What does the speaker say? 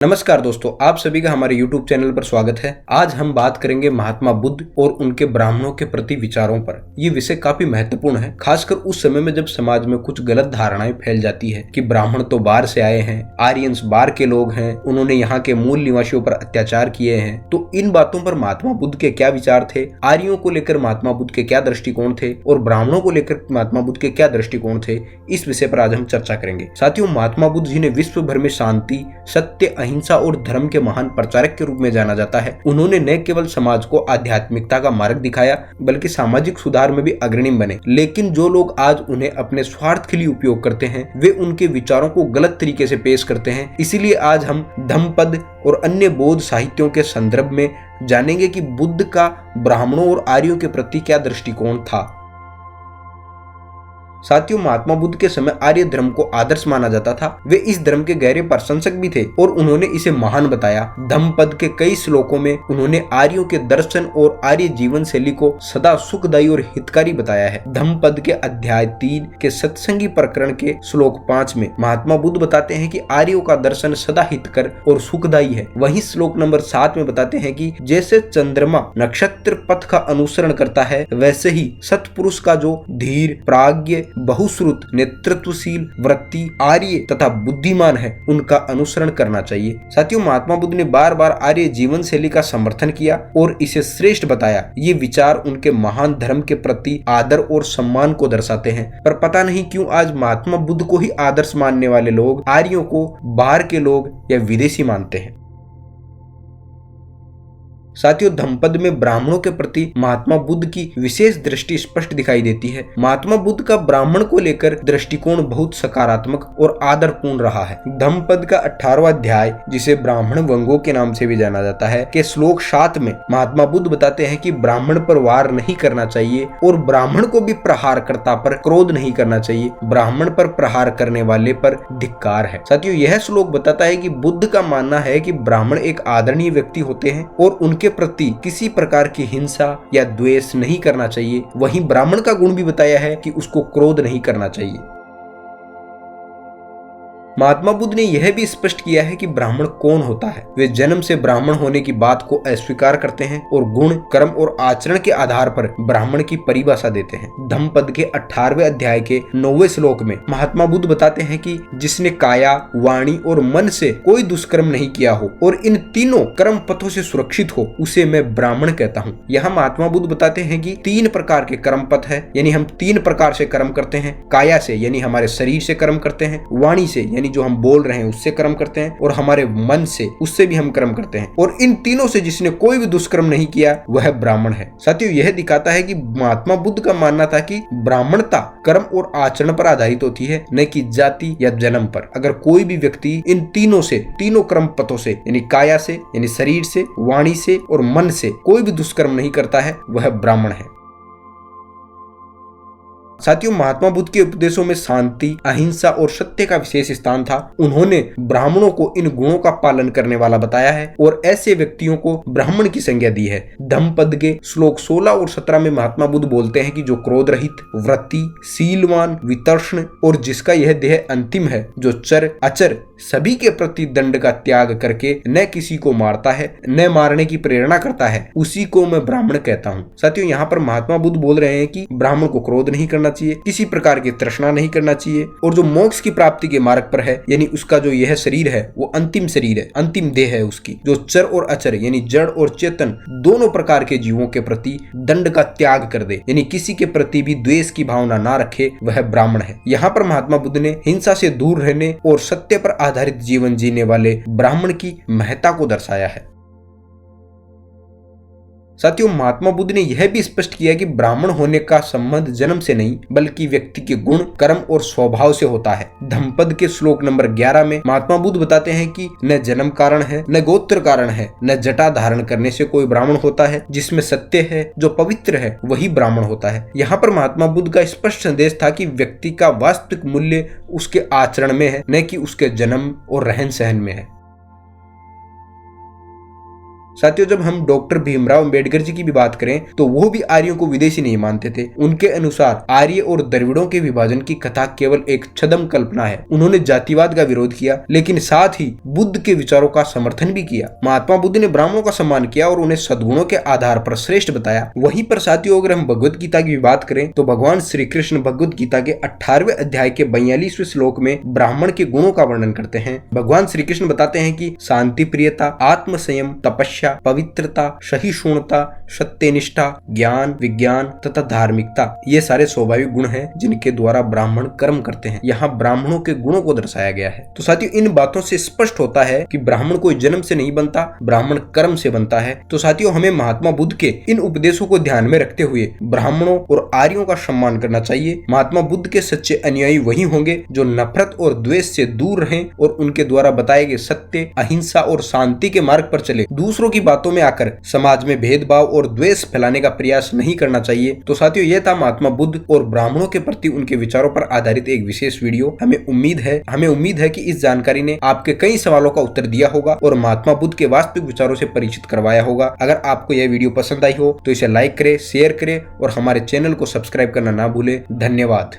नमस्कार दोस्तों, आप सभी का हमारे YouTube चैनल पर स्वागत है। आज हम बात करेंगे महात्मा बुद्ध और उनके ब्राह्मणों के प्रति विचारों पर। ये विषय काफी महत्वपूर्ण है, खासकर उस समय में जब समाज में कुछ गलत धारणाएं फैल जाती है कि ब्राह्मण तो बाहर से आए हैं, आर्यंस बाहर के लोग हैं, उन्होंने यहाँ के मूल निवासियों पर अत्याचार किए हैं। तो इन बातों पर महात्मा बुद्ध के क्या विचार थे, आर्यों को लेकर महात्मा बुद्ध के क्या दृष्टिकोण थे और ब्राह्मणों को लेकर महात्मा बुद्ध के क्या दृष्टिकोण थे, इस विषय पर आज हम चर्चा करेंगे। साथियों, महात्मा बुद्ध जिन्हें विश्व भर में शांति, सत्य, अहिंसा और धर्म के महान प्रचारक के रूप में जाना जाता है, उन्होंने न केवल समाज को आध्यात्मिकता का मार्ग दिखाया बल्कि सामाजिक सुधार में भी अग्रणी बने। लेकिन जो लोग आज उन्हें अपने स्वार्थ के लिए उपयोग करते हैं, वे उनके विचारों को गलत तरीके से पेश करते हैं। इसीलिए आज हम धम्मपद और अन्य बौद्ध साहित्यों के संदर्भ में जानेंगे कि बुद्ध का ब्राह्मणों और आर्यों के प्रति क्या दृष्टिकोण था। साथियों, महात्मा बुद्ध के समय आर्य धर्म को आदर्श माना जाता था। वे इस धर्म के गहरे प्रशंसक भी थे और उन्होंने इसे महान बताया। धम्मपद के कई श्लोकों में उन्होंने आर्यों के दर्शन और आर्य जीवन शैली को सदा सुखदायी और हितकारी बताया है। धम्मपद के अध्याय 3 के सत्संगी प्रकरण के श्लोक 5 में महात्मा बुद्ध बताते हैं कि आर्यों का दर्शन सदा हितकर और सुखदायी है। वहीं श्लोक नंबर 7 में बताते हैं कि जैसे चंद्रमा नक्षत्र पथ का अनुसरण करता है, वैसे ही सत्पुरुष का जो धीर, प्राज्ञ, बहुश्रुत, नेतृत्वशील, वृत्ति, आर्य तथा बुद्धिमान है, उनका अनुसरण करना चाहिए। साथियों, महात्मा बुद्ध ने बार बार आर्य जीवन शैली का समर्थन किया और इसे श्रेष्ठ बताया। ये विचार उनके महान धर्म के प्रति आदर और सम्मान को दर्शाते हैं। पर पता नहीं क्यों आज महात्मा बुद्ध को ही आदर्श मानने वाले लोग आर्यों को बाहर के लोग या विदेशी मानते हैं। साथियों, धम्मपद में ब्राह्मणों के प्रति महात्मा बुद्ध की विशेष दृष्टि स्पष्ट दिखाई देती है। महात्मा बुद्ध का ब्राह्मण को लेकर दृष्टिकोण बहुत सकारात्मक और आदरपूर्ण रहा है। धम्मपद का 18वां अध्याय, जिसे ब्राह्मण वंगों के नाम से भी जाना जाता है, के श्लोक 7 में महात्मा बुद्ध बताते हैं कि ब्राह्मण पर वार नहीं करना चाहिए और ब्राह्मण को भी प्रहारकर्ता पर क्रोध नहीं करना चाहिए। ब्राह्मण पर प्रहार करने वाले पर धिक्कार है। साथियों, यह श्लोक बताता है कि बुद्ध का मानना है कि ब्राह्मण एक आदरणीय व्यक्ति होते हैं और उनके प्रति किसी प्रकार की हिंसा या द्वेष नहीं करना चाहिए। वहीं ब्राह्मण का गुण भी बताया है कि उसको क्रोध नहीं करना चाहिए। महात्मा बुद्ध ने यह भी स्पष्ट किया है कि ब्राह्मण कौन होता है। वे जन्म से ब्राह्मण होने की बात को अस्वीकार करते हैं और गुण, कर्म और आचरण के आधार पर ब्राह्मण की परिभाषा देते हैं। धम्मपद के 18वें अध्याय के 9वें श्लोक में महात्मा बुद्ध बताते हैं कि जिसने काया, वाणी और मन से कोई दुष्कर्म नहीं किया हो और इन तीनों कर्म पथों से सुरक्षित हो, उसे मैं ब्राह्मण कहता हूँ। यहाँ महात्मा बुद्ध बताते हैं कि 3 प्रकार के कर्म पथ है, यानी हम 3 प्रकार से कर्म करते हैं। काया से यानी हमारे शरीर से कर्म करते हैं, वाणी से यानी जो हम बोल रहे हैं उससे कर्म करते हैं, और हमारे मन से, उससे भी हम कर्म करते हैं। और इन तीनों से जिसने कोई भी दुष्कर्म नहीं किया वह ब्राह्मण है। साथियों, यह दिखाता है कि महात्मा बुद्ध का मानना था कि ब्राह्मणता कर्म और आचरण पर आधारित होती है, न कि जाति या जन्म पर। अगर कोई भी व्यक्ति इन तीनों कर्म पथों से यानी काया से यानी शरीर से, वाणी से और मन से कोई भी दुष्कर्म नहीं करता है, वह ब्राह्मण है। साथियों, महात्मा बुद्ध के उपदेशों में शांति, अहिंसा और सत्य का विशेष स्थान था। उन्होंने ब्राह्मणों को इन गुणों का पालन करने वाला बताया है और ऐसे व्यक्तियों को ब्राह्मण की संज्ञा दी है। धम्मपद के श्लोक 16 और 17 में महात्मा बुद्ध बोलते हैं कि जो क्रोध रहित, व्रती, शीलवान, वितर्षण और जिसका यह देह अंतिम है, जो चर अचर सभी के प्रति दंड का त्याग करके न किसी को मारता है न मारने की प्रेरणा करता है, उसी को मैं ब्राह्मण कहता हूँ। साथियों, यहाँ पर महात्मा बुद्ध बोल रहे हैं कि ब्राह्मण को क्रोध नहीं करना चाहिए, किसी प्रकार की तृष्णा नहीं करना चाहिए, और जो मोक्ष की प्राप्ति के मार्ग पर है, यानी उसका जो यह शरीर है वो अंतिम शरीर है, अंतिम देह है उसकी, जो चर और अचर यानी जड़ और चेतन दोनों प्रकार के जीवों के प्रति दंड का त्याग कर दे, यानी किसी के प्रति भी द्वेष की भावना ना रखे, वह ब्राह्मण है। यहाँ पर महात्मा बुद्ध ने हिंसा से दूर रहने और सत्य पर आधारित जीवन जीने वाले ब्राह्मण की महत्ता को दर्शाया है। साथियों, महात्मा बुद्ध ने यह भी स्पष्ट किया कि ब्राह्मण होने का संबंध जन्म से नहीं बल्कि व्यक्ति के गुण, कर्म और स्वभाव से होता है। धम्मपद के श्लोक नंबर 11 में महात्मा बुद्ध बताते हैं कि न जन्म कारण है, न गोत्र कारण है, न जटा धारण करने से कोई ब्राह्मण होता है। जिसमें सत्य है, जो पवित्र है, वही ब्राह्मण होता है। यहाँ पर महात्मा बुद्ध का स्पष्ट संदेश था कि व्यक्ति का वास्तविक मूल्य उसके आचरण में है, न कि उसके जन्म और रहन सहन में है। साथियों, जब हम डॉक्टर भीमराव अंबेडकर जी की भी बात करें तो वो भी आर्यों को विदेशी नहीं मानते थे। उनके अनुसार आर्य और द्रविड़ों के विभाजन की कथा केवल एक छद्म कल्पना है। उन्होंने जातिवाद का विरोध किया, लेकिन साथ ही बुद्ध के विचारों का समर्थन भी किया। महात्मा बुद्ध ने ब्राह्मणों का सम्मान किया और उन्हें सद्गुणों के आधार पर श्रेष्ठ बताया। वहीं पर साथियों, अगर हम भगवत गीता की बात करें तो भगवान श्री कृष्ण भगवत गीता के 18वें अध्याय के 42वें श्लोक में ब्राह्मण के गुणों का वर्णन करते हैं। भगवान श्री कृष्ण बताते हैं कि शांति प्रियता, आत्म संयम, तपस्या, पवित्रता, सहिष्णुता, सत्यनिष्ठा, ज्ञान, विज्ञान तथा धार्मिकता ये सारे स्वाभाविक गुण हैं जिनके द्वारा ब्राह्मण कर्म करते हैं। यहाँ ब्राह्मणों के गुणों को दर्शाया गया है। तो साथियों, इन बातों से स्पष्ट होता है कि ब्राह्मण कोई जन्म से नहीं बनता, ब्राह्मण कर्म से बनता है। तो साथियों, हमें महात्मा बुद्ध के इन उपदेशों को ध्यान में रखते हुए ब्राह्मणों और आर्यों का सम्मान करना चाहिए। महात्मा बुद्ध के सच्चे अनुयायी वही होंगे जो नफरत और द्वेष से दूर रहें और उनके द्वारा बताए गए सत्य, अहिंसा और शांति के मार्ग पर चले। दूसरों की बातों में आकर समाज में भेदभाव और द्वेष फैलाने का प्रयास नहीं करना चाहिए। तो साथियों, यह था महात्मा बुद्ध और ब्राह्मणों के प्रति उनके विचारों पर आधारित एक विशेष वीडियो। हमें उम्मीद है कि इस जानकारी ने आपके कई सवालों का उत्तर दिया होगा और महात्मा बुद्ध के वास्तविक विचारों से परिचित करवाया होगा। अगर आपको यह वीडियो पसंद आई हो तो इसे लाइक करें, शेयर करें और हमारे चैनल को सब्सक्राइब करना ना भूलें। धन्यवाद।